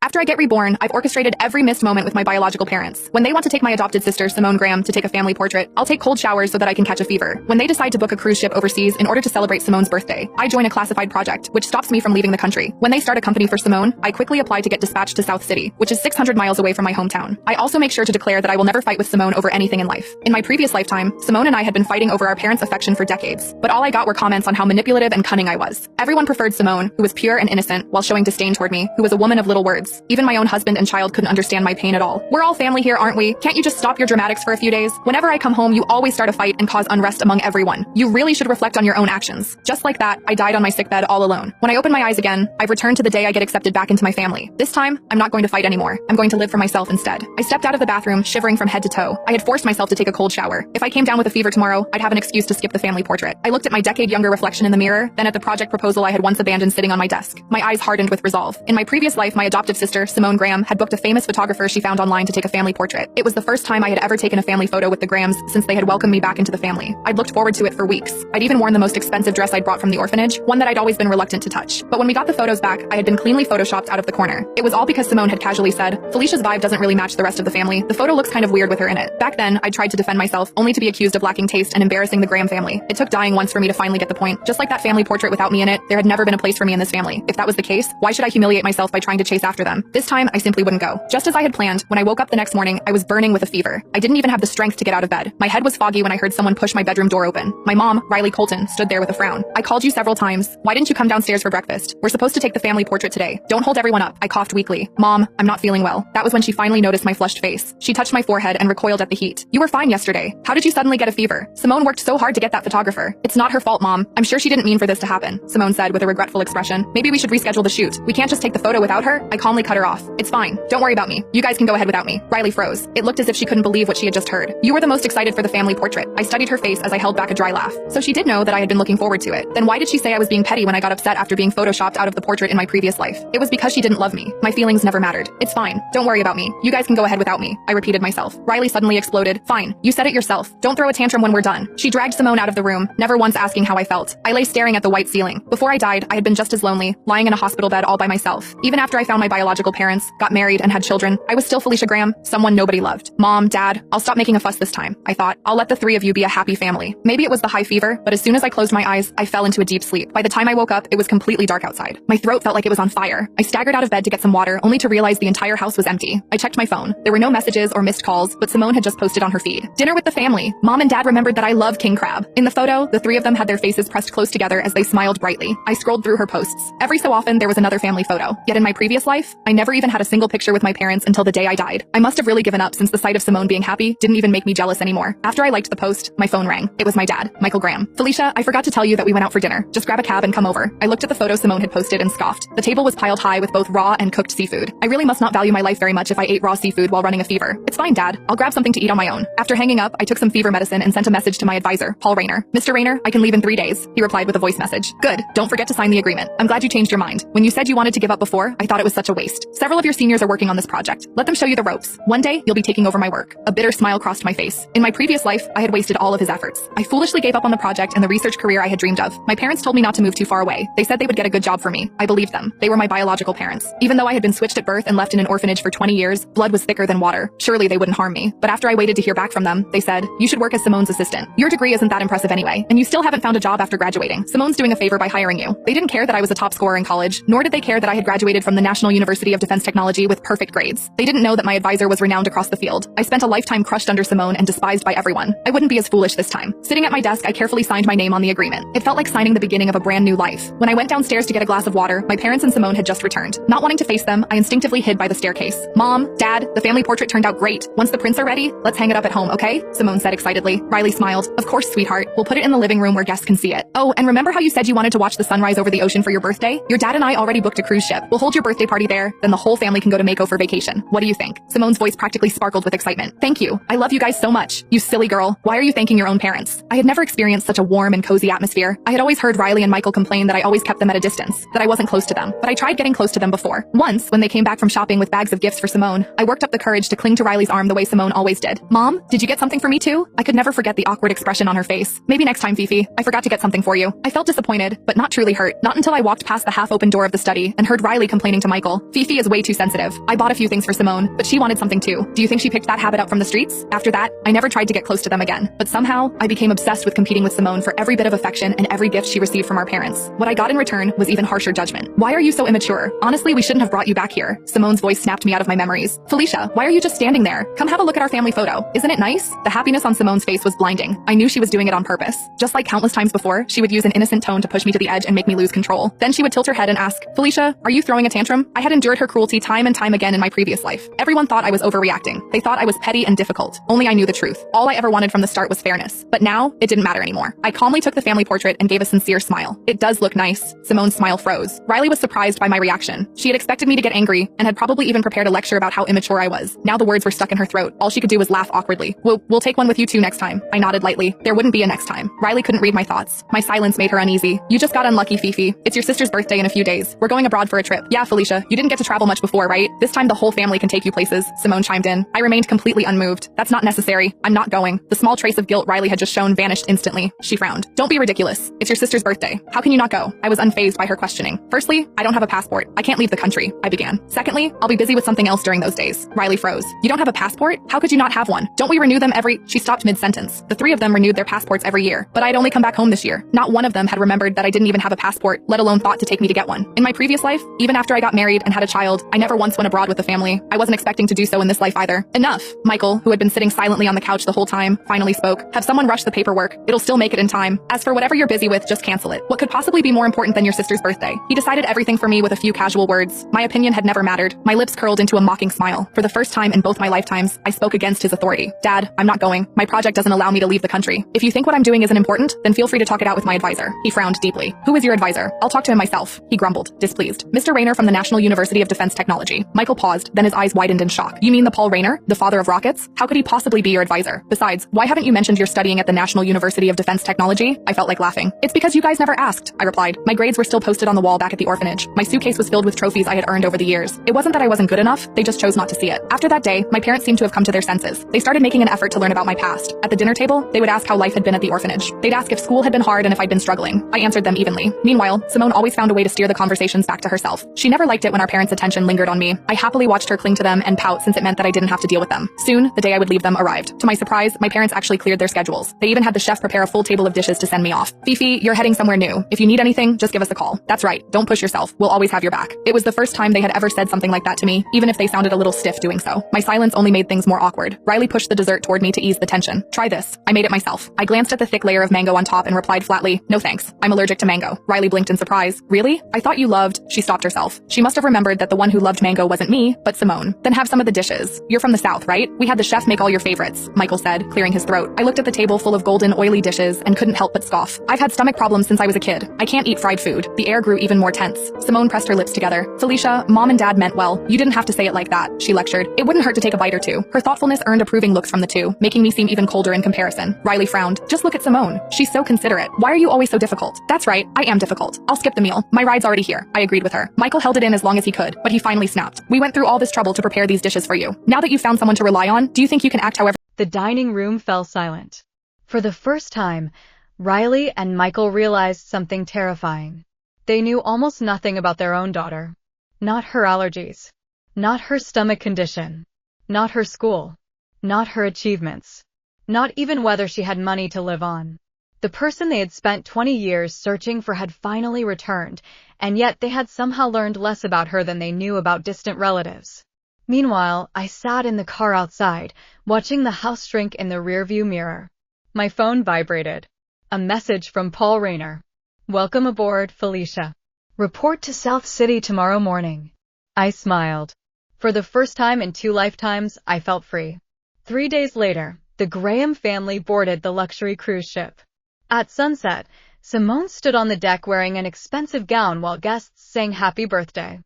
After I get reborn, I've orchestrated every missed moment with my biological parents. When they want to take my adopted sister, Simone Graham, to take a family portrait, I'll take cold showers so that I can catch a fever. When they decide to book a cruise ship overseas in order to celebrate Simone's birthday, I join a classified project, which stops me from leaving the country. When they start a company for Simone, I quickly apply to get dispatched to South City, which is 600 miles away from my hometown. I also make sure to declare that I will never fight with Simone over anything in life. In my previous lifetime, Simone and I had been fighting over our parents' affection for decades, but all I got were comments on how manipulative and cunning I was. Everyone preferred Simone, who was pure and innocent, while showing disdain toward me, who was a woman of little words. Even my own husband and child couldn't understand my pain at all. We're all family here, aren't we? Can't you just stop your dramatics for a few days? Whenever I come home, you always start a fight and cause unrest among everyone. You really should reflect on your own actions. Just like that, I died on my sickbed all alone. When I open my eyes again, I've returned to the day I get accepted back into my family. This time, I'm not going to fight anymore. I'm going to live for myself instead. I stepped out of the bathroom, shivering from head to toe. I had forced myself to take a cold shower. If I came down with a fever tomorrow, I'd have an excuse to skip the family portrait. I looked at my decade-younger reflection in the mirror, then at the project proposal I had once abandoned sitting on my desk. My eyes hardened with resolve. In my previous life, my adoptive sister, Simone Graham, had booked a famous photographer she found online to take a family portrait. It was the first time I had ever taken a family photo with the Grahams since they had welcomed me back into the family. I'd looked forward to it for weeks. I'd even worn the most expensive dress I'd brought from the orphanage, one that I'd always been reluctant to touch. But when we got the photos back, I had been cleanly photoshopped out of the corner. It was all because Simone had casually said, "Felicia's vibe doesn't really match the rest of the family. The photo looks kind of weird with her in it." Back then, I tried to defend myself, only to be accused of lacking taste and embarrassing the Graham family. It took dying once for me to finally get the point. Just like that family portrait without me in it, there had never been a place for me in this family. If that was the case, why should I humiliate myself by trying to chase after them? This time, I simply wouldn't go. Just as I had planned, when I woke up the next morning, I was burning with a fever. I didn't even have the strength to get out of bed. My head was foggy when I heard someone push my bedroom door open. My mom, Riley Colton, stood there with a frown. "I called you several times. Why didn't you come downstairs for breakfast? We're supposed to take the family portrait today. Don't hold everyone up." I coughed weakly. "Mom, I'm not feeling well." That was when she finally noticed my flushed face. She touched my forehead and recoiled at the heat. "You were fine yesterday. How did you suddenly get a fever? Simone worked so hard to get that photographer. It's not her fault, Mom. I'm sure she didn't mean for this to happen," Simone said with a regretful expression. "Maybe we should reschedule the shoot. We can't just take the photo without her." I calmly cut her off. "It's fine. Don't worry about me. You guys can go ahead without me." Riley froze. It looked as if she couldn't believe what she had just heard. "You were the most excited for the family portrait." I studied her face as I held back a dry laugh. So she did know that I had been looking forward to it. Then why did she say I was being petty when I got upset after being photoshopped out of the portrait in my previous life? It was because she didn't love me. My feelings never mattered. "It's fine. Don't worry about me. You guys can go ahead without me," I repeated myself. Riley suddenly exploded. "Fine. You said it yourself. Don't throw a tantrum when we're done." She dragged Simone out of the room, never once asking how I felt. I lay staring at the white ceiling. Before I died, I had been just as lonely, lying in a hospital bed all by myself. Even after I found my biological parents, got married, and had children, I was still Felicia Graham, someone nobody loved. "Mom, Dad, I'll stop making a fuss this time," I thought. "I'll let the three of you be a happy family." Maybe it was the high fever, but as soon as I closed my eyes, I fell into a deep sleep. By the time I woke up, it was completely dark outside. My throat felt like it was on fire. I staggered out of bed to get some water, only to realize the entire house was empty. I checked my phone. There were no messages or missed calls, but Simone had just posted on her feed. "Dinner with the family. Mom and Dad remembered that I love king crab." In the photo, the three of them had their faces pressed close together as they smiled brightly. I scrolled through her posts. Every so often, there was another family photo. Yet in my previous life, I never even had a single picture with my parents until the day I died. I must have really given up since the sight of Simone being happy didn't even make me jealous anymore. After I liked the post, my phone rang. It was my dad, Michael Graham. "Felicia, I forgot to tell you that we went out for dinner. Just grab a cab and come over." I looked at the photo Simone had posted and scoffed. The table was piled high with both raw and cooked seafood. I really must not value my life very much if I ate raw seafood while running a fever. "It's fine, Dad. I'll grab something to eat on my own." After hanging up, I took some fever medicine and sent a message to my advisor, Paul Rayner. "Mr. Rayner, I can leave in 3 days." He replied with a voice message. "Good. Don't forget to sign the agreement. I'm glad you changed your mind. When you said you wanted to give up before, I thought it was such a waste. Several of your seniors are working on this project. Let them show you the ropes. One day, you'll be taking over my work." A bitter smile crossed my face. In my previous life, I had wasted all of his efforts. I foolishly gave up on the project and the research career I had dreamed of. My parents told me not to move too far away. They said they would get a good job for me. I believed them. They were my biological parents. Even though I had been switched at birth and left in an orphanage for 20 years, blood was thicker than water. Surely they wouldn't harm me. But after I waited to hear back from them, they said, "You should work as Simone's assistant. Your degree isn't that impressive anyway, and you still haven't found a job after graduating. Simone's doing a favor by hiring you." They didn't care that I was a top scorer in college, nor did they care that I had graduated from the National University of Defense Technology with perfect grades. They didn't know that my advisor was renowned across the field. I spent a lifetime crushed under Simone and despised by everyone. I wouldn't be as foolish this time. Sitting at my desk, I carefully signed my name on the agreement. It felt like signing the beginning of a brand new life. When I went downstairs to get a glass of water, my parents and Simone had just returned. Not wanting to face them, I instinctively hid by the staircase. "Mom, Dad, the family portrait turned out great. Once the prints are ready, let's hang it up at home, okay?" Simone said excitedly. Riley smiled. "Of course, sweetheart. We'll put it in the living room where guests can see it. Oh, and remember how you said you wanted to watch the sunrise over the ocean for your birthday? Your dad and I already booked a cruise ship. We'll hold your birthday party there, then the whole family can go to Mako for vacation. What do you think?" Simone's voice practically sparkled with excitement. "Thank you. I love you guys so much." "You silly girl. Why are you thanking your own parents?" I had never experienced such a warm and cozy atmosphere. I had always heard Riley and Michael complain that I always kept them at a distance, that I wasn't close to them. But I tried getting close to them before. Once, when they came back from shopping with bags of gifts for Simone, I worked up the courage to cling to Riley's arm the way Simone always did. "Mom, did you get something for me too?" I could never forget the awkward expression on her face. "Maybe next time, Fifi. I forgot to get something for you." I felt disappointed, but not truly hurt. Not until I walked past the half-open door of the study and heard Riley complaining to Michael, Fifi is way too sensitive. I bought a few things for Simone, but she wanted something too. Do you think she picked that habit up from the streets? After that, I never tried to get close to them again. But somehow, I became obsessed with competing with Simone for every bit of affection and every gift she received from our parents. What I got in return was even harsher judgment. Why are you so immature? Honestly, we shouldn't have brought you back here. Simone's voice snapped me out of my memories. Felicia, why are you just standing there? Come have a look at our family photo. Isn't it nice? The happiness on Simone's face was blinding. I knew she was doing it on purpose. Just like countless times before, she would use an innocent tone to push me to the edge and make me lose control. Then she would tilt her head and ask, Felicia, are you throwing a tantrum? I had endured her cruelty time and time again in my previous life. Everyone thought I was overreacting. They thought I was petty and difficult. Only I knew the truth. All I ever wanted from the start was fairness. But now, it didn't matter anymore. I calmly took the family portrait and gave a sincere smile. It does look nice. Simone's smile froze. Riley was surprised by my reaction. She had expected me to get angry and had probably even prepared a lecture about how immature I was. Now the words were stuck in her throat. All she could do was laugh awkwardly. We'll take one with you too next time. I nodded lightly. There wouldn't be a next time. Riley couldn't read my thoughts. My silence made her uneasy. You just got unlucky, Fifi. It's your sister's birthday in a few days. We're going abroad for a trip. Yeah, Felicia, you didn't get to travel much before, right? This time the whole family can take you places. Simone chimed in. I remained completely unmoved. That's not necessary. I'm not going. The small trace of guilt Riley had just shown vanished instantly. She frowned. Don't be ridiculous. It's your sister's birthday. How can you not go? I was unfazed by her questioning. Firstly, I don't have a passport. I can't leave the country, I began. Secondly, I'll be busy with something else during those days. Riley froze. You don't have a passport? How could you not have one? Don't we renew them every— She stopped mid-sentence. The three of them renewed their passports every year, but I'd only come back home this year. Not one of them had remembered that I didn't even have a passport, let alone thought to take me to get one. In my previous life, even after I got married and had a child, I never once went abroad with the family. I wasn't expecting to do so in this life either. Enough. Michael, who had been sitting silently on the couch the whole time, finally spoke. Have someone rush the paperwork. It'll still make it in time. As for whatever you're busy with, just cancel it. What could possibly be more important than your sister's birthday? He decided everything for me with a few casual words. My opinion had never mattered. My lips curled into a mocking smile. For the first time in both my lifetimes, I spoke against his authority. Dad, I'm not going. My project doesn't allow me to leave the country. If you think what I'm doing isn't important, then feel free to talk it out with my advisor. He frowned deeply. Who is your advisor? I'll talk to him myself. He grumbled, displeased. Mr. Rayner from the National University of Defense Technology. Michael paused, then his eyes widened in shock. You mean the Paul Rayner, the father of rockets? How could he possibly be your advisor? Besides, why haven't you mentioned you're studying at the National University of Defense Technology? I felt like laughing. It's because you guys never asked, I replied. My grades were still posted on the wall back at the orphanage. My suitcase was filled with trophies I had earned over the years. It wasn't that I wasn't good enough, they just chose not to see it. After that day, my parents seemed to have come to their senses. They started making an effort to learn about my past. At the dinner table, they would ask how life had been at the orphanage. They'd ask if school had been hard and if I'd been struggling. I answered them evenly. Meanwhile, Simone always found a way to steer the conversations back to herself. She never liked it when our parents' attention lingered on me. I happily watched her cling to them and pout since it meant that I didn't have to deal with them. Soon, the day I would leave them arrived. To my surprise, my parents actually cleared their schedules. They even had the chef prepare a full table of dishes to send me off. Fifi, you're heading somewhere new. If you need anything, just give us a call. That's right. Don't push yourself. We'll always have your back. It was the first time they had ever said something like that to me, even if they sounded a little stiff doing so. My silence only made things more awkward. Riley pushed the dessert toward me to ease the tension. Try this. I made it myself. I glanced at the thick layer of mango on top and replied flatly, no thanks. I'm allergic to mango. Riley blinked in surprise. Really? I thought you loved— She stopped herself. She must have remembered that the one who loved mango wasn't me, but Simone. Then have some of the dishes. You're from the South, right? We had the chef make all your favorites, Michael said, clearing his throat. I looked at the table full of golden, oily dishes and couldn't help but scoff. I've had stomach problems since I was a kid. I can't eat fried food. The air grew even more tense. Simone pressed her lips together. Felicia, Mom and Dad meant well. You didn't have to say it like that, she lectured. It wouldn't hurt to take a bite or two. Her thoughtfulness earned approving looks from the two, making me seem even colder in comparison. Riley frowned. Just look at Simone. She's so considerate. Why are you always so difficult? That's right, I am difficult. I'll skip the meal. My ride's already here. I agreed with her. Michael held it in as long as he could, but he finally snapped. We went through all this trouble to prepare these dishes for you. Now that you've found someone to rely on, do you think you can act however— The dining room fell silent. For the first time, Riley and Michael realized something terrifying. They knew almost nothing about their own daughter. Not her allergies. Not her stomach condition. Not her school. Not her achievements. Not even whether she had money to live on. The person they had spent 20 years searching for had finally returned, and yet they had somehow learned less about her than they knew about distant relatives. Meanwhile, I sat in the car outside, watching the house shrink in the rearview mirror. My phone vibrated. A message from Paul Rayner. Welcome aboard, Felicia. Report to South City tomorrow morning. I smiled. For the first time in 2 lifetimes, I felt free. 3 days later, the Graham family boarded the luxury cruise ship. At sunset, Simone stood on the deck wearing an expensive gown while guests sang happy birthday.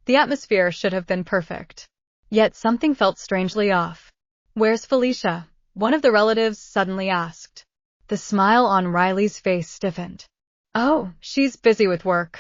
The atmosphere should have been perfect. Yet something felt strangely off. Where's Felicia? One of the relatives suddenly asked. The smile on Riley's face stiffened. Oh, she's busy with work.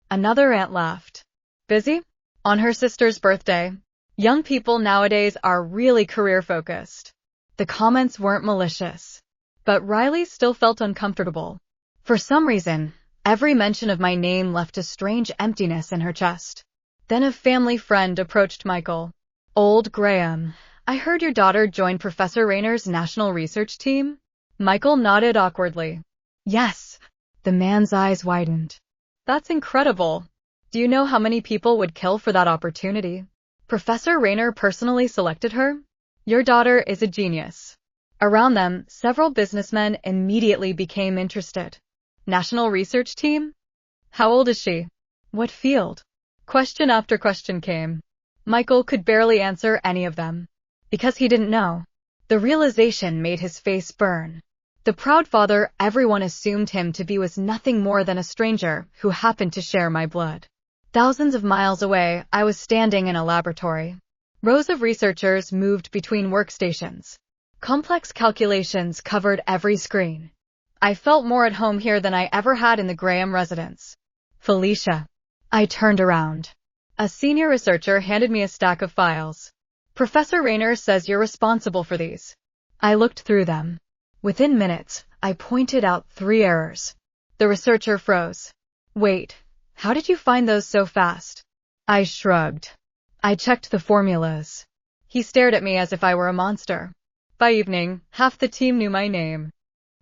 Another aunt laughed. Busy? On her sister's birthday. Young people nowadays are really career-focused. The comments weren't malicious. But Riley still felt uncomfortable. For some reason, every mention of my name left a strange emptiness in her chest. Then a family friend approached Michael. "Old Graham, I heard your daughter joined Professor Rayner's national research team?" Michael nodded awkwardly. "Yes." The man's eyes widened. "That's incredible. Do you know how many people would kill for that opportunity? Professor Rayner personally selected her? Your daughter is a genius." Around them, several businessmen immediately became interested. "National research team? How old is she? What field?" Question after question came. Michael could barely answer any of them, because he didn't know. The realization made his face burn. The proud father everyone assumed him to be was nothing more than a stranger who happened to share my blood. Thousands of miles away, I was standing in a laboratory. Rows of researchers moved between workstations. Complex calculations covered every screen. I felt more at home here than I ever had in the Graham residence. "Felicia." I turned around. A senior researcher handed me a stack of files. "Professor Rayner says you're responsible for these." I looked through them. Within minutes, I pointed out 3 errors. The researcher froze. "Wait, how did you find those so fast?" I shrugged. "I checked the formulas." He stared at me as if I were a monster. By evening, half the team knew my name.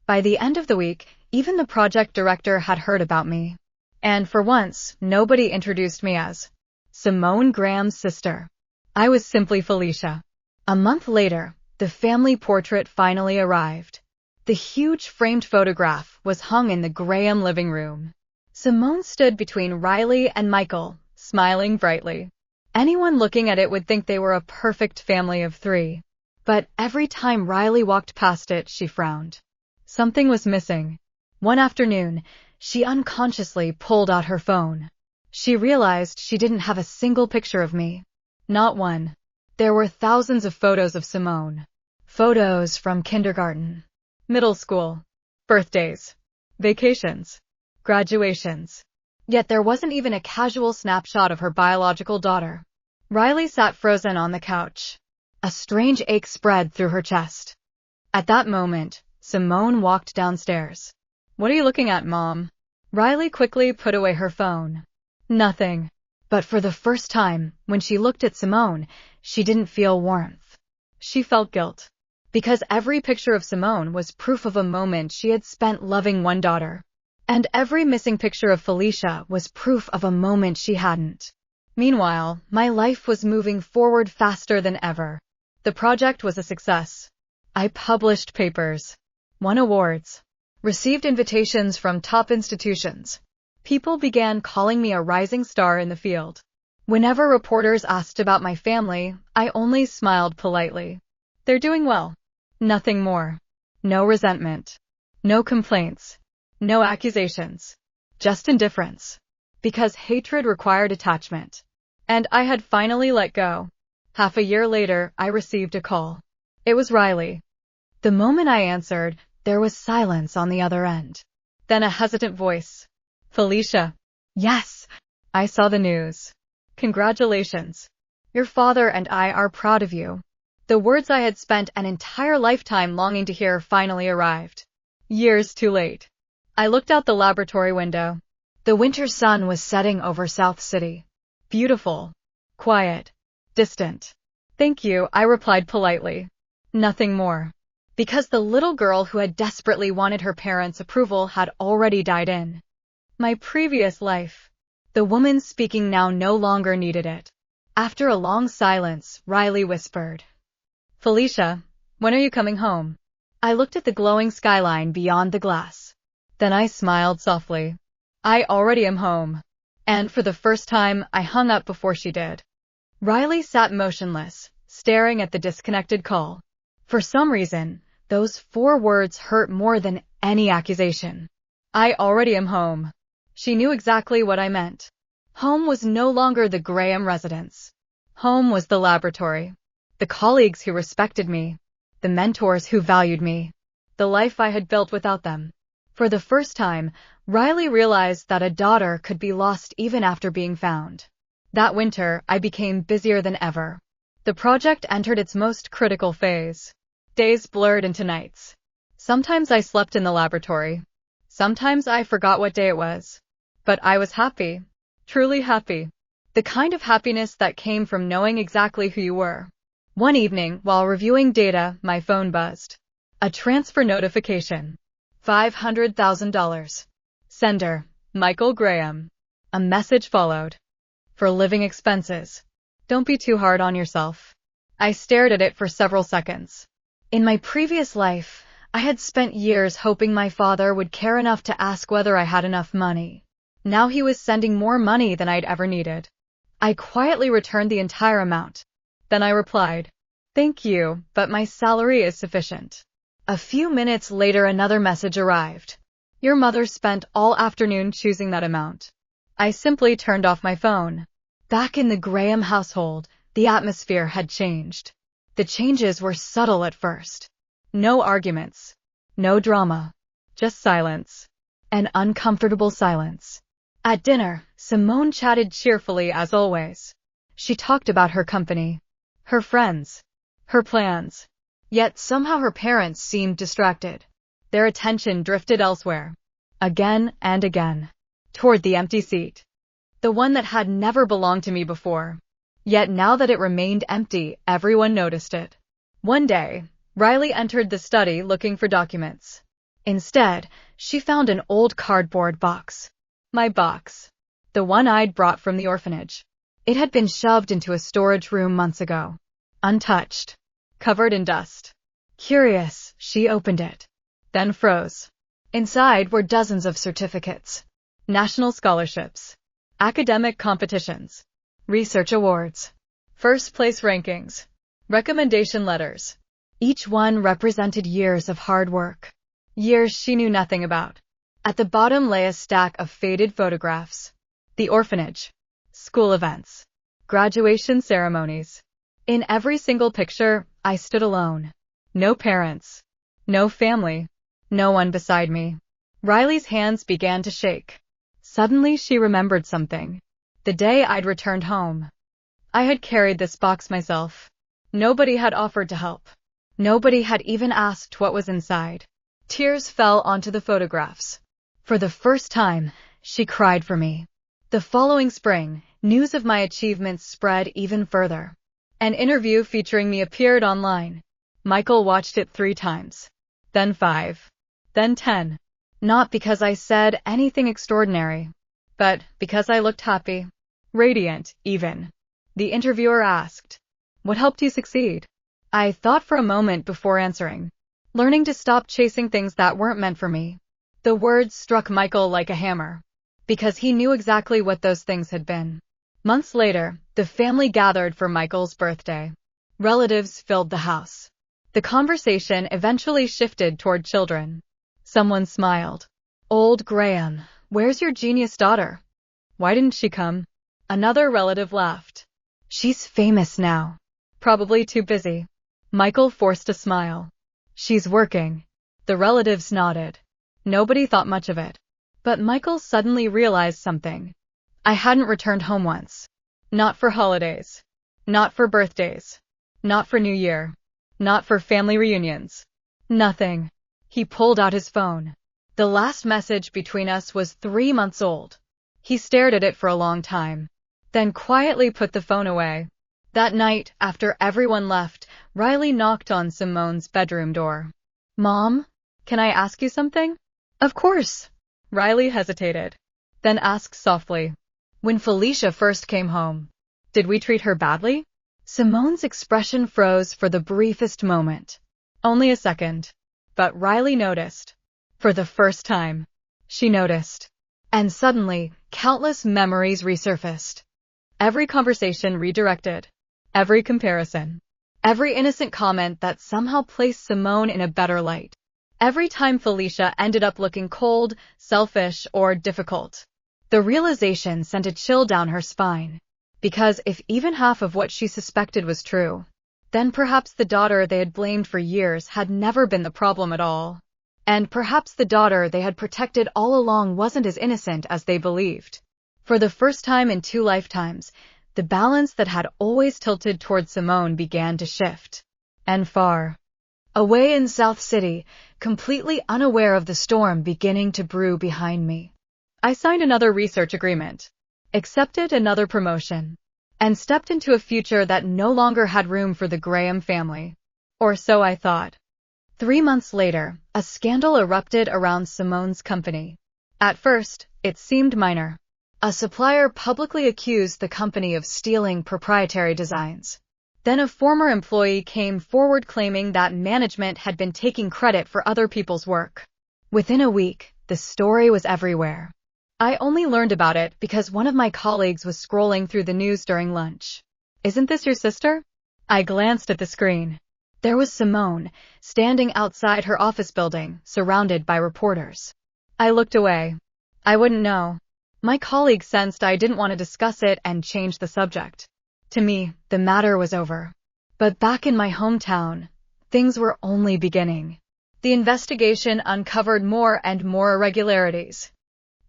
By the end of the week, even the project director had heard about me. And for once, nobody introduced me as Simone Graham's sister. I was simply Felicia. A month later, the family portrait finally arrived. The huge framed photograph was hung in the Graham living room. Simone stood between Riley and Michael, smiling brightly. Anyone looking at it would think they were a perfect family of 3. But every time Riley walked past it, she frowned. Something was missing. One afternoon, she unconsciously pulled out her phone. She realized she didn't have a single picture of me. Not one. There were thousands of photos of Simone. Photos from kindergarten, middle school, birthdays, vacations, graduations. Yet there wasn't even a casual snapshot of her biological daughter. Riley sat frozen on the couch. A strange ache spread through her chest. At that moment, Simone walked downstairs. "What are you looking at, Mom?" Riley quickly put away her phone. "Nothing." But for the first time, when she looked at Simone, she didn't feel warmth. She felt guilt. Because every picture of Simone was proof of a moment she had spent loving one daughter. And every missing picture of Felicia was proof of a moment she hadn't. Meanwhile, my life was moving forward faster than ever. The project was a success. I published papers, won awards, received invitations from top institutions. People began calling me a rising star in the field. Whenever reporters asked about my family, I only smiled politely. They're doing well. Nothing more. No resentment. No complaints. No accusations. Just indifference. Because hatred required attachment. And I had finally let go. Half a year later, I received a call. It was Riley. The moment I answered, there was silence on the other end. Then a hesitant voice. "Felicia." "Yes." I saw the news. "Congratulations. Your father and I are proud of you." The words I had spent an entire lifetime longing to hear finally arrived. Years too late. I looked out the laboratory window. The winter sun was setting over South City. Beautiful. Quiet. Distant. "Thank you," I replied politely. Nothing more. Because the little girl who had desperately wanted her parents' approval had already died in my previous life. The woman speaking now no longer needed it. After a long silence, Riley whispered, "Felicia, when are you coming home?" I looked at the glowing skyline beyond the glass. Then I smiled softly. "I already am home." And for the first time, I hung up before she did. Riley sat motionless, staring at the disconnected call. For some reason, those 4 words hurt more than any accusation. I already am home. She knew exactly what I meant. Home was no longer the Graham residence. Home was the laboratory. The colleagues who respected me. The mentors who valued me. The life I had built without them. For the first time, Riley realized that a daughter could be lost even after being found. That winter, I became busier than ever. The project entered its most critical phase. Days blurred into nights. Sometimes I slept in the laboratory. Sometimes I forgot what day it was. But I was happy. Truly happy. The kind of happiness that came from knowing exactly who you were. One evening, while reviewing data, my phone buzzed. A transfer notification. $500,000. Sender, Michael Graham. A message followed. For living expenses. Don't be too hard on yourself. I stared at it for several seconds. In my previous life, I had spent years hoping my father would care enough to ask whether I had enough money. Now he was sending more money than I'd ever needed. I quietly returned the entire amount. Then I replied, "Thank you, but my salary is sufficient." A few minutes later another message arrived. "Your mother spent all afternoon choosing that amount." I simply turned off my phone. Back in the Graham household, the atmosphere had changed. The changes were subtle at first. No arguments. No drama. Just silence. An uncomfortable silence. At dinner, Simone chatted cheerfully as always. She talked about her company, her friends, her plans. Yet somehow her parents seemed distracted. Their attention drifted elsewhere. Again and again. Toward the empty seat. The one that had never belonged to me before. Yet now that it remained empty, everyone noticed it. One day, Riley entered the study looking for documents. Instead, she found an old cardboard box. My box. The one I'd brought from the orphanage. It had been shoved into a storage room months ago. Untouched. Covered in dust. Curious, she opened it. Then froze. Inside were dozens of certificates. National scholarships. Academic competitions. Research awards. First place rankings. Recommendation letters. Each one represented years of hard work. Years she knew nothing about. At the bottom lay a stack of faded photographs. The orphanage. School events. Graduation ceremonies. In every single picture, I stood alone. No parents. No family. No one beside me. Riley's hands began to shake. Suddenly she remembered something. The day I'd returned home. I had carried this box myself. Nobody had offered to help. Nobody had even asked what was inside. Tears fell onto the photographs. For the first time, she cried for me. The following spring, news of my achievements spread even further. An interview featuring me appeared online. Michael watched it 3 times. Then 5. Then 10. Not because I said anything extraordinary, but because I looked happy. Radiant, even. The interviewer asked, "What helped you succeed?" I thought for a moment before answering. Learning to stop chasing things that weren't meant for me. The words struck Michael like a hammer, because he knew exactly what those things had been. Months later, the family gathered for Michael's birthday. Relatives filled the house. The conversation eventually shifted toward children. Someone smiled. "Old Graham, where's your genius daughter? Why didn't she come?" Another relative laughed. "She's famous now. Probably too busy." Michael forced a smile. "She's working." The relatives nodded. Nobody thought much of it. But Michael suddenly realized something. I hadn't returned home once. Not for holidays. Not for birthdays. Not for New Year. Not for family reunions. Nothing. He pulled out his phone. The last message between us was 3 months old. He stared at it for a long time, then quietly put the phone away. That night, after everyone left, Riley knocked on Simone's bedroom door. "Mom, can I ask you something?" "Of course." Riley hesitated, then asked softly, "When Felicia first came home, did we treat her badly?" Simone's expression froze for the briefest moment. Only a second. But Riley noticed. For the first time. She noticed. And suddenly, countless memories resurfaced. Every conversation redirected. Every comparison. Every innocent comment that somehow placed Simone in a better light. Every time Felicia ended up looking cold, selfish, or difficult. The realization sent a chill down her spine. Because if even half of what she suspected was true, then perhaps the daughter they had blamed for years had never been the problem at all. And perhaps the daughter they had protected all along wasn't as innocent as they believed. For the first time in 2 lifetimes, the balance that had always tilted toward Simone began to shift. And far away in South City, completely unaware of the storm beginning to brew behind me, I signed another research agreement. accepted another promotion, and stepped into a future that no longer had room for the Graham family. Or so I thought. 3 months later, a scandal erupted around Simone's company. At first, it seemed minor. A supplier publicly accused the company of stealing proprietary designs. Then a former employee came forward claiming that management had been taking credit for other people's work. Within a week, the story was everywhere. I only learned about it because one of my colleagues was scrolling through the news during lunch. "Isn't this your sister?" I glanced at the screen. There was Simone, standing outside her office building, surrounded by reporters. I looked away. I wouldn't know. My colleague sensed I didn't want to discuss it and changed the subject. To me, the matter was over. But back in my hometown, things were only beginning. The investigation uncovered more and more irregularities.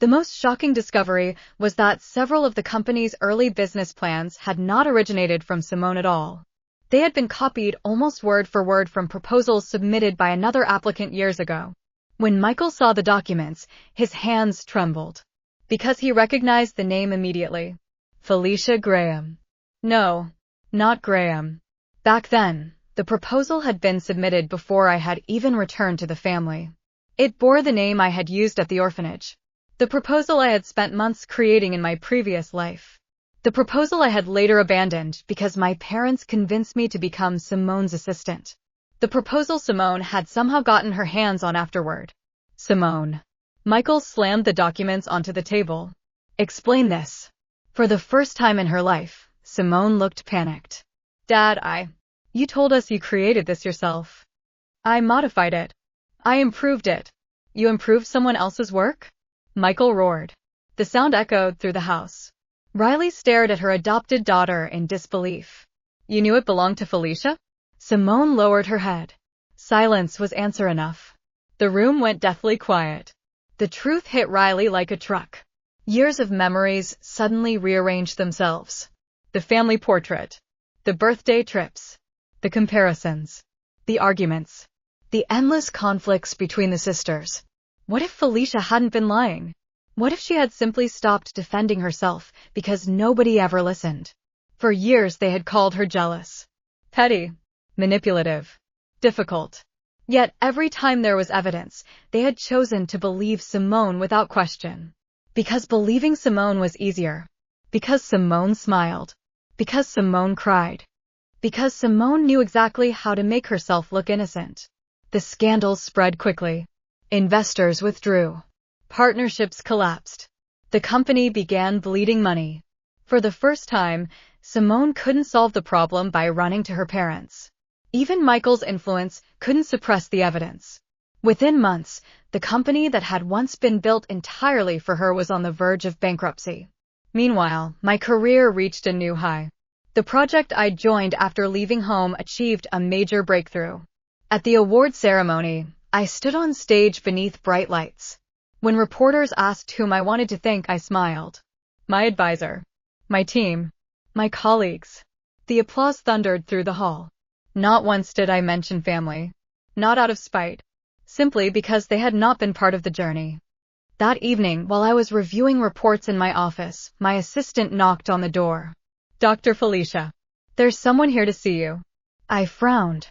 The most shocking discovery was that several of the company's early business plans had not originated from Simone at all. They had been copied almost word for word from proposals submitted by another applicant years ago. When Michael saw the documents, his hands trembled. Because he recognized the name immediately. Felicia Graham. No, not Graham. Back then, the proposal had been submitted before I had even returned to the family. It bore the name I had used at the orphanage. The proposal I had spent months creating in my previous life. The proposal I had later abandoned because my parents convinced me to become Simone's assistant. The proposal Simone had somehow gotten her hands on afterward. Simone. Michael slammed the documents onto the table. Explain this. For the first time in her life, Simone looked panicked. Dad, You told us you created this yourself. I modified it. I improved it. You improved someone else's work? Michael roared. The sound echoed through the house. Riley stared at her adopted daughter in disbelief. You knew it belonged to Felicia? Simone lowered her head. Silence was answer enough. The room went deathly quiet. The truth hit Riley like a truck. Years of memories suddenly rearranged themselves. The family portrait. The birthday trips. The comparisons. The arguments. The endless conflicts between the sisters. What if Felicia hadn't been lying? What if she had simply stopped defending herself because nobody ever listened? For years they had called her jealous, petty, manipulative, difficult. Yet every time there was evidence, they had chosen to believe Simone without question. Because believing Simone was easier. Because Simone smiled. Because Simone cried. Because Simone knew exactly how to make herself look innocent. The scandal spread quickly. Investors withdrew. Partnerships collapsed. The company began bleeding money. For the first time, Simone couldn't solve the problem by running to her parents. Even Michael's influence couldn't suppress the evidence. Within months, the company that had once been built entirely for her was on the verge of bankruptcy. Meanwhile, my career reached a new high. The project I joined after leaving home achieved a major breakthrough. At the award ceremony, I stood on stage beneath bright lights. When reporters asked whom I wanted to thank, I smiled. My advisor. My team. My colleagues. The applause thundered through the hall. Not once did I mention family. Not out of spite. Simply because they had not been part of the journey. That evening, while I was reviewing reports in my office, my assistant knocked on the door. Dr. Felicia. There's someone here to see you. I frowned.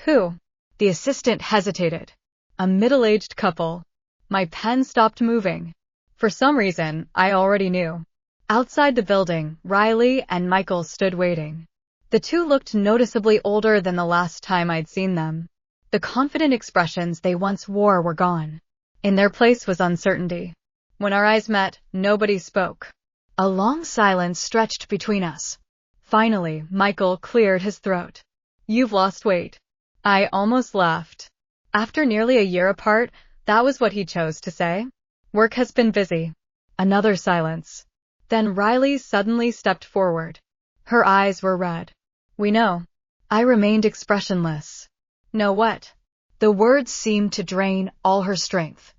Who? The assistant hesitated. A middle-aged couple. My pen stopped moving. For some reason, I already knew. Outside the building, Riley and Michael stood waiting. The two looked noticeably older than the last time I'd seen them. The confident expressions they once wore were gone. In their place was uncertainty. When our eyes met, nobody spoke. A long silence stretched between us. Finally, Michael cleared his throat. You've lost weight. I almost laughed. After nearly a year apart, that was what he chose to say. Work has been busy. Another silence. Then Riley suddenly stepped forward. Her eyes were red. We know. I remained expressionless. Know what? The words seemed to drain all her strength.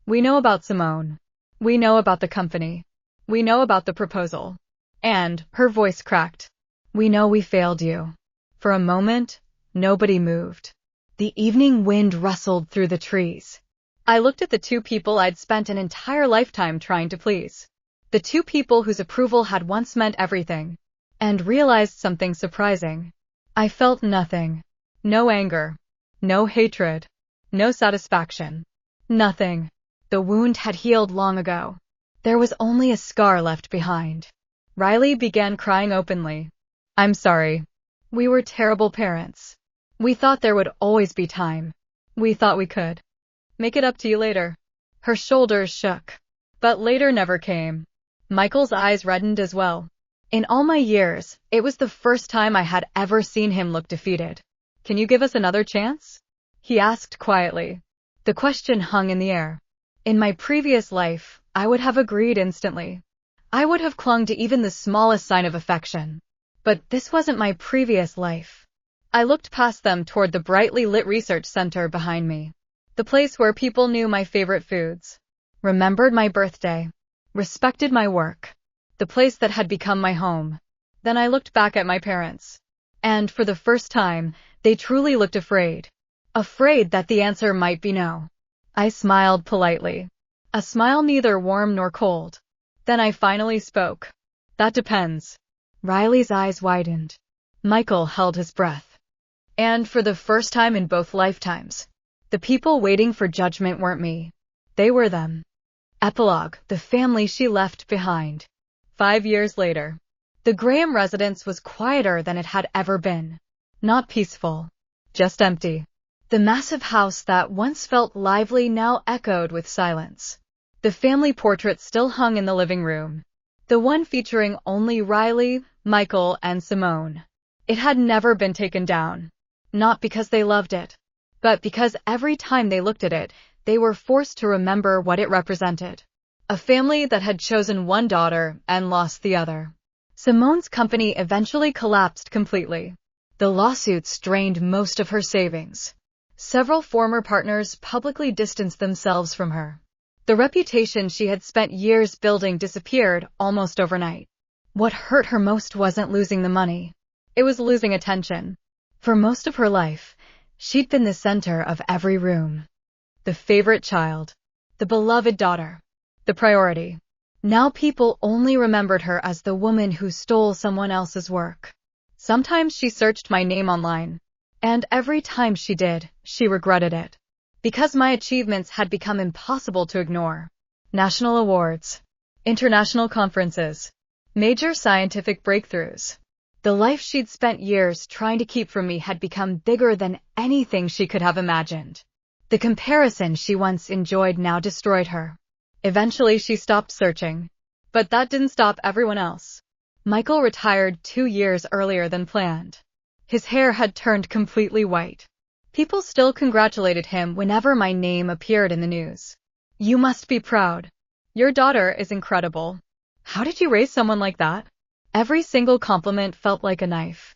We know about Simone. We know about the company. We know about the proposal. And, her voice cracked. We know we failed you. For a moment, nobody moved. The evening wind rustled through the trees. I looked at the two people I'd spent an entire lifetime trying to please. The two people whose approval had once meant everything. And realized something surprising. I felt nothing. No anger. No hatred. No satisfaction. Nothing. The wound had healed long ago. There was only a scar left behind. Riley began crying openly. I'm sorry. We were terrible parents. We thought there would always be time. We thought we could make it up to you later. Her shoulders shook. But later never came. Michael's eyes reddened as well. In all my years, it was the first time I had ever seen him look defeated. Can you give us another chance? He asked quietly. The question hung in the air. In my previous life, I would have agreed instantly. I would have clung to even the smallest sign of affection. But this wasn't my previous life. I looked past them toward the brightly lit research center behind me. The place where people knew my favorite foods, remembered my birthday, respected my work. The place that had become my home. Then I looked back at my parents. And for the first time, they truly looked afraid. Afraid that the answer might be no. I smiled politely. A smile neither warm nor cold. Then I finally spoke. That depends. Riley's eyes widened. Michael held his breath. And for the first time in both lifetimes, the people waiting for judgment weren't me. They were them. Epilogue, the family she left behind. 5 years later, the Graham residence was quieter than it had ever been. Not peaceful. Just empty. The massive house that once felt lively now echoed with silence. The family portrait still hung in the living room. The one featuring only Riley, Michael, and Simone. It had never been taken down. Not because they loved it, but because every time they looked at it, they were forced to remember what it represented. A family that had chosen one daughter and lost the other. Simone's company eventually collapsed completely. The lawsuits drained most of her savings. Several former partners publicly distanced themselves from her. The reputation she had spent years building disappeared almost overnight. What hurt her most wasn't losing the money. It was losing attention. For most of her life, she'd been the center of every room. The favorite child. The beloved daughter. The priority. Now people only remembered her as the woman who stole someone else's work. Sometimes she searched my name online. And every time she did, she regretted it. Because my achievements had become impossible to ignore. National awards. International conferences. Major scientific breakthroughs. The life she'd spent years trying to keep from me had become bigger than anything she could have imagined. The comparison she once enjoyed now destroyed her. Eventually she stopped searching. But that didn't stop everyone else. Michael retired 2 years earlier than planned. His hair had turned completely white. People still congratulated him whenever my name appeared in the news. You must be proud. Your daughter is incredible. How did you raise someone like that? Every single compliment felt like a knife.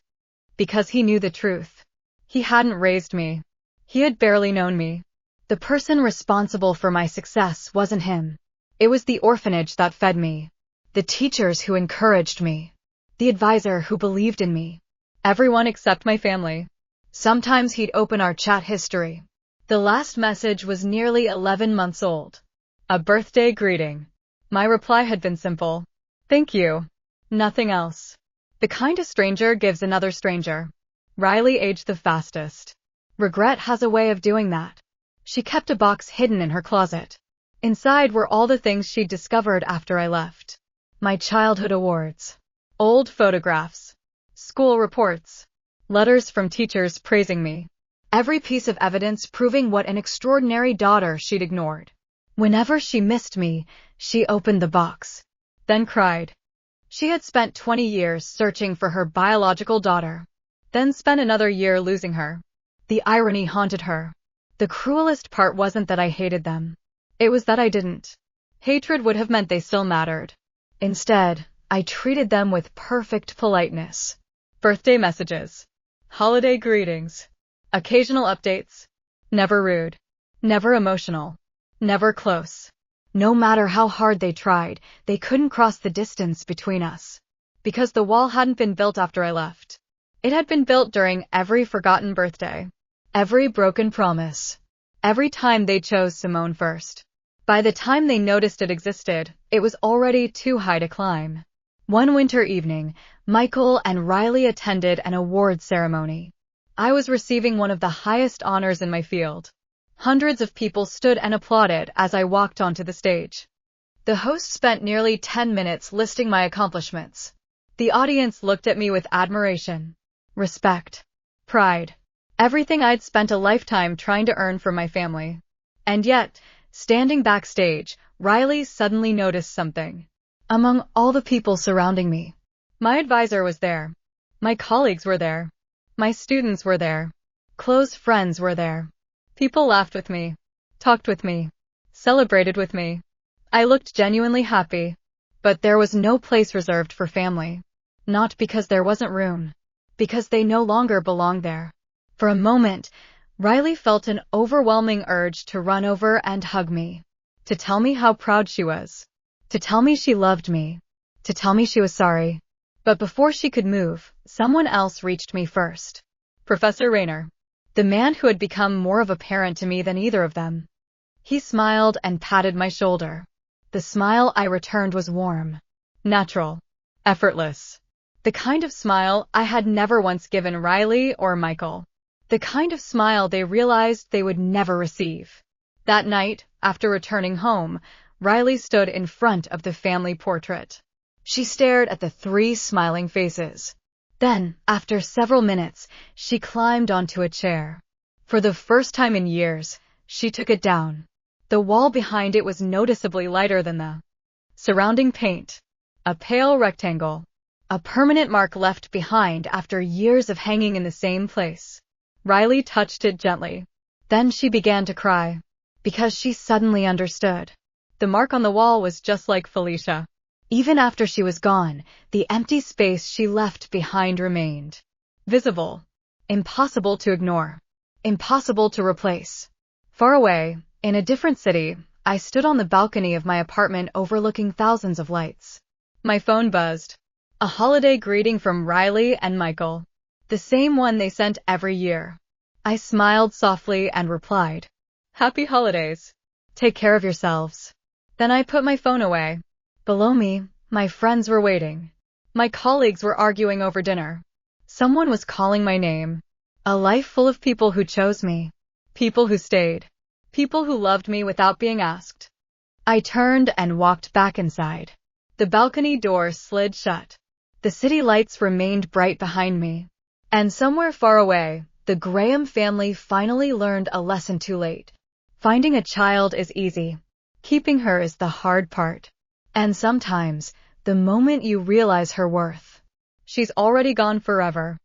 Because he knew the truth. He hadn't raised me. He had barely known me. The person responsible for my success wasn't him. It was the orphanage that fed me. The teachers who encouraged me. The advisor who believed in me. Everyone except my family. Sometimes he'd open our chat history. The last message was nearly 11 months old. A birthday greeting. My reply had been simple. Thank you. Nothing else. The kind a stranger gives another stranger. Riley aged the fastest. Regret has a way of doing that. She kept a box hidden in her closet. Inside were all the things she'd discovered after I left. My childhood awards. Old photographs. School reports. Letters from teachers praising me. Every piece of evidence proving what an extraordinary daughter she'd ignored. Whenever she missed me, she opened the box. Then cried. She had spent 20 years searching for her biological daughter. Then spent another year losing her. The irony haunted her. The cruelest part wasn't that I hated them. It was that I didn't. Hatred would have meant they still mattered. Instead, I treated them with perfect politeness. Birthday messages. Holiday greetings. Occasional updates. Never rude. Never emotional. Never close. No matter how hard they tried, they couldn't cross the distance between us. Because the wall hadn't been built after I left. It had been built during every forgotten birthday. Every broken promise. Every time they chose Simone first. By the time they noticed it existed, it was already too high to climb. One winter evening, Michael and Riley attended an award ceremony. I was receiving one of the highest honors in my field. Hundreds of people stood and applauded as I walked onto the stage. The host spent nearly 10 minutes listing my accomplishments. The audience looked at me with admiration, respect, pride, everything I'd spent a lifetime trying to earn for my family. And yet, standing backstage, Riley suddenly noticed something. Among all the people surrounding me, my advisor was there. My colleagues were there. My students were there. Close friends were there. People laughed with me, talked with me, celebrated with me. I looked genuinely happy, but there was no place reserved for family. Not because there wasn't room, because they no longer belonged there. For a moment, Riley felt an overwhelming urge to run over and hug me, to tell me how proud she was, to tell me she loved me, to tell me she was sorry. But before she could move, someone else reached me first. Professor Rayner, the man who had become more of a parent to me than either of them. He smiled and patted my shoulder. The smile I returned was warm, natural, effortless. The kind of smile I had never once given Riley or Michael. The kind of smile they realized they would never receive. That night, after returning home, Riley stood in front of the family portrait. She stared at the 3 smiling faces. Then, after several minutes, she climbed onto a chair. For the first time in years, she took it down. The wall behind it was noticeably lighter than the surrounding paint. A pale rectangle. A permanent mark left behind after years of hanging in the same place. Riley touched it gently. Then she began to cry. Because she suddenly understood. The mark on the wall was just like Felicia. Even after she was gone, the empty space she left behind remained. Visible. Impossible to ignore. Impossible to replace. Far away, in a different city, I stood on the balcony of my apartment overlooking thousands of lights. My phone buzzed. A holiday greeting from Riley and Michael. The same one they sent every year. I smiled softly and replied, "Happy holidays. Take care of yourselves." Then I put my phone away. Below me, my friends were waiting. My colleagues were arguing over dinner. Someone was calling my name. A life full of people who chose me. People who stayed. People who loved me without being asked. I turned and walked back inside. The balcony door slid shut. The city lights remained bright behind me. And somewhere far away, the Graham family finally learned a lesson too late. Finding a child is easy. Keeping her is the hard part. And sometimes, the moment you realize her worth, she's already gone forever.